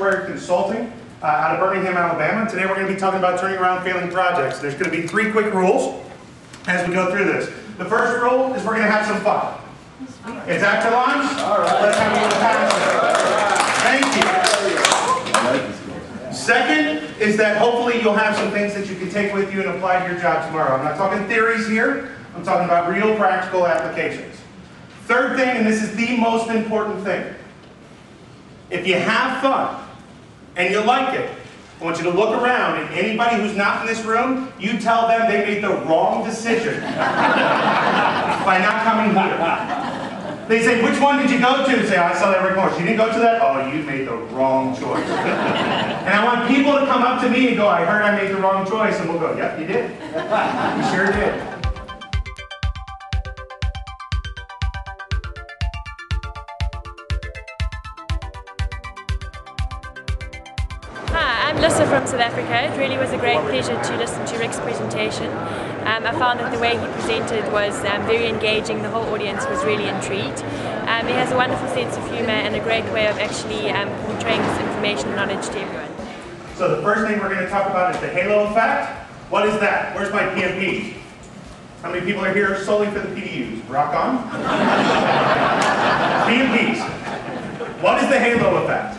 software consulting out of Birmingham, Alabama. And today we're going to be talking about turning around failing projects. There's going to be 3 quick rules as we go through this. The first rule is we're going to have some fun. It's after lunch. All right. Let's have a little time. Thank you. Second is that hopefully you'll have some things that you can take with you and apply to your job tomorrow. I'm not talking theories here. I'm talking about real practical applications. Third thing, and this is the most important thing. If you have fun and you like it, I want you to look around, and anybody who's not in this room, you tell them they made the wrong decision by not coming here. They say, which one did you go to? Say, I saw that Rick Morris. You didn't go to that? Oh, you made the wrong choice. And I want people to come up to me and go, I heard I made the wrong choice. And we'll go, yep, you did. You sure did. I'm Lissa from South Africa. It really was a great pleasure to listen to Rick's presentation. I found that the way he presented was very engaging. The whole audience was really intrigued. He has a wonderful sense of humour and a great way of actually portraying this information and knowledge to everyone. So the first thing we're going to talk about is the halo effect. What is that? Where's my PMPs? How many people are here solely for the PDUs? Rock on. PMPs. What is the halo effect?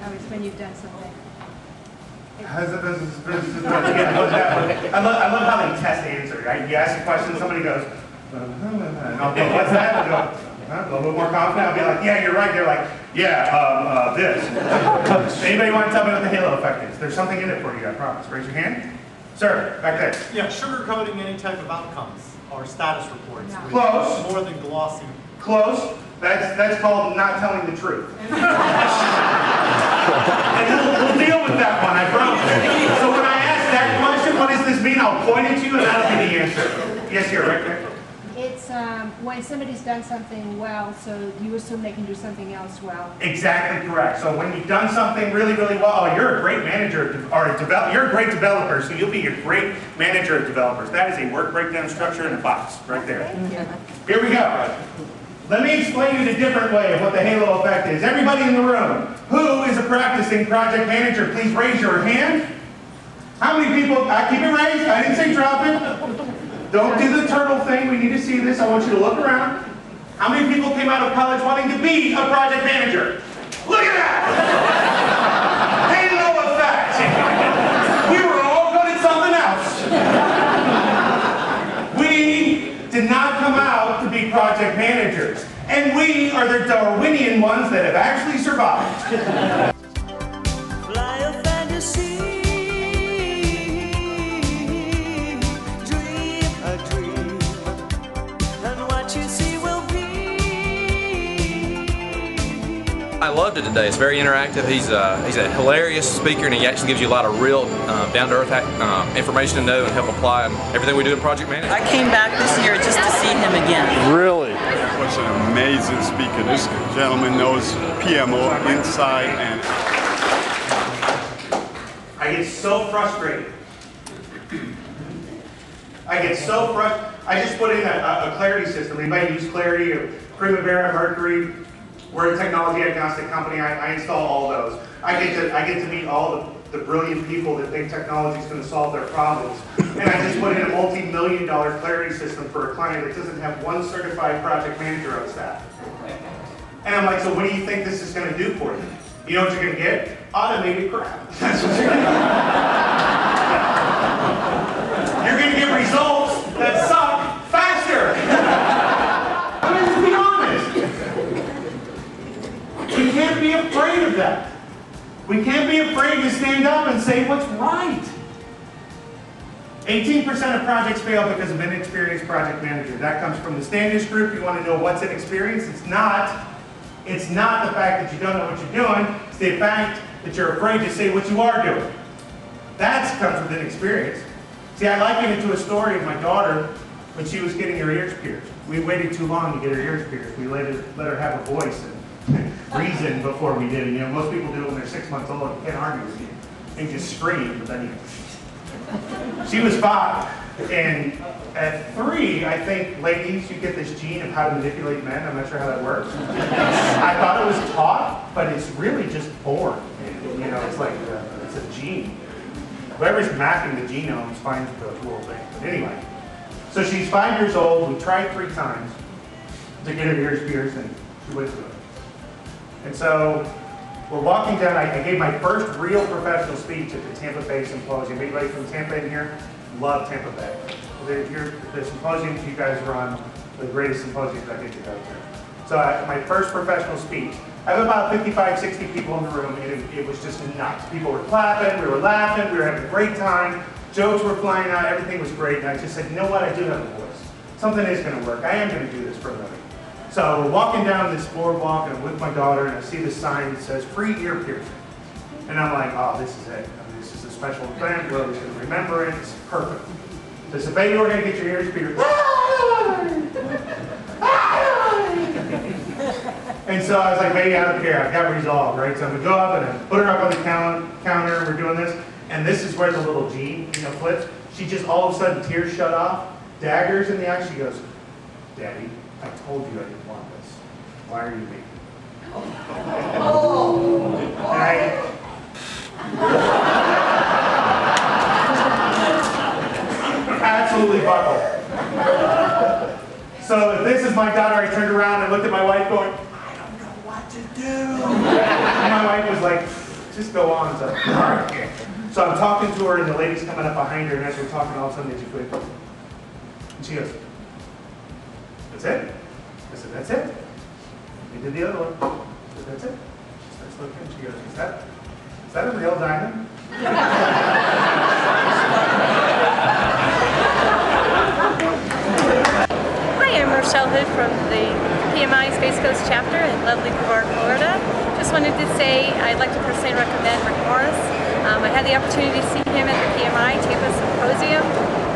Oh, it's when you've done something. I love how they test the answer, right? You ask a question, somebody goes, and I'll go, what's that? I'll go, a little bit more confident. I'll be like, yeah, you're right. They're like, yeah, this. Anybody want to tell me what the halo effect is? There's something in it for you, I promise. Raise your hand. Sir, back there. Yeah, sugarcoating any type of outcomes or status reports. No. Close. More than glossy. Close. That's called not telling the truth. And we'll deal with that one, I promise. So when I ask that question, what does this mean? I'll point at you and that'll be the answer. Yes, here, right there. It's when somebody's done something well, so you assume they can do something else well. Exactly correct. So when you've done something really, really well, oh, you're a great manager or you're a great developer, so you'll be a great manager of developers. That is a work breakdown structure in a box right there. Thank you. Here we go. Let me explain it a different way of what the halo effect is. Everybody in the room, who is a practicing project manager, please raise your hand. How many people, keep it raised, I didn't say drop it. Don't do the turtle thing, we need to see this, I want you to look around. How many people came out of college wanting to be a project manager? Look at that! Halo effect! We were all good at something else. We did not come out to be project managers. And we are the Darwinian ones that have actually survived. Fly a fantasy, dream a dream, and what you see will be. I loved it today. It's very interactive. He's a hilarious speaker, and he actually gives you a lot of real down-to-earth information to know and help apply in everything we do in project management. I came back this year just to see him again. Really? Was an amazing speaker. This gentleman knows PMO inside and I get so frustrated. I just put in a Clarity system. Anybody use Clarity or Primavera, Mercury? We're a technology agnostic company. I install all those. I get to meet all the brilliant people that think technology is going to solve their problems. And I just put in a multi-million-dollar Clarity system for a client that doesn't have one certified project manager on staff. And I'm like, so what do you think this is going to do for you? You know what you're going to get? Automated crap. That's what you're going to get. You're going to get results that suck faster. I mean, let's be honest. We can't be afraid of that. We can't be afraid to stand up and say what's right. 18% of projects fail because of inexperienced project manager. That comes from the Standish Group. You want to know what's inexperience? It's not the fact that you don't know what you're doing. It's the fact that you're afraid to say what you are doing. That comes with inexperience. See, I liken it to a story of my daughter when she was getting her ears pierced. We waited too long to get her ears pierced. We let her have a voice and reason before we did it. You know, most people do it when they're 6 months old. You can't argue with you. And just scream, but then you... She was 5. And at 3, I think, ladies, you get this gene of how to manipulate men. I'm not sure how that works. I thought it was taught, but it's really just born. You know, it's like it's a gene. Whoever's mapping the genomes finds the little thing. But anyway, so she's 5 years old. We tried 3 times to get her ears pierced, and she wouldn't do it. And so we're walking down. I gave my first real professional speech at the Tampa Bay Symposium. Anybody from Tampa in here? Love Tampa Bay. The symposiums you guys run, the greatest symposiums I get to go to. So my first professional speech, I have about 55, 60 people in the room, and it was just nuts. People were clapping, we were laughing, we were having a great time, jokes were flying out, everything was great, and I just said, you know what, I do have a voice. Something is going to work. I am going to do this for a living. So we're walking down this boardwalk, and I'm with my daughter, and I see this sign that says, free ear piercing. And I'm like, oh, this is it. I mean, this is a special event, we're going to remember it, it's perfect. So I said, baby, we're going to get your ears pierced. And so I was like, baby, I don't care. I've got resolve, right? So I'm going to go up and I put her up on the counter, and we're doing this. And this is where the little gene, flips. She just all of a sudden, tears shut off, daggers in the eye. She goes, Daddy, I told you I didn't want this. Why are you making it? Absolutely buckled. So if this is my daughter, I turned around and looked at my wife going, I don't know what to do. And my wife was like, just go on. So I'm talking to her, and the lady's coming up behind her, and as we're talking, all of a sudden, she quit. And she goes, that's it? I said, that's it. We did the other one. I said, that's it. She starts looking, and she goes, is that a real diamond? Hi, I'm Rochelle Hood from the PMI Space Coast chapter in lovely Brevard, Florida. Just wanted to say I'd like to personally recommend Rick Morris. I had the opportunity to see him at the PMI Tampa Symposium.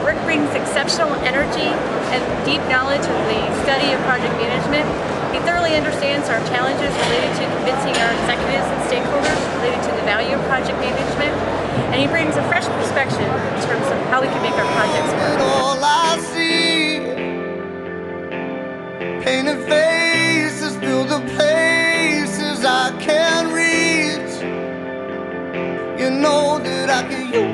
Rick brings exceptional energy and deep knowledge of the study of project management. He thoroughly understands our challenges related to convincing our executives and stakeholders related to the value of project management. And he brings a fresh perspective in terms of how we can make our projects work. All I see, painted faces fill the places I can't reach. You know that I can use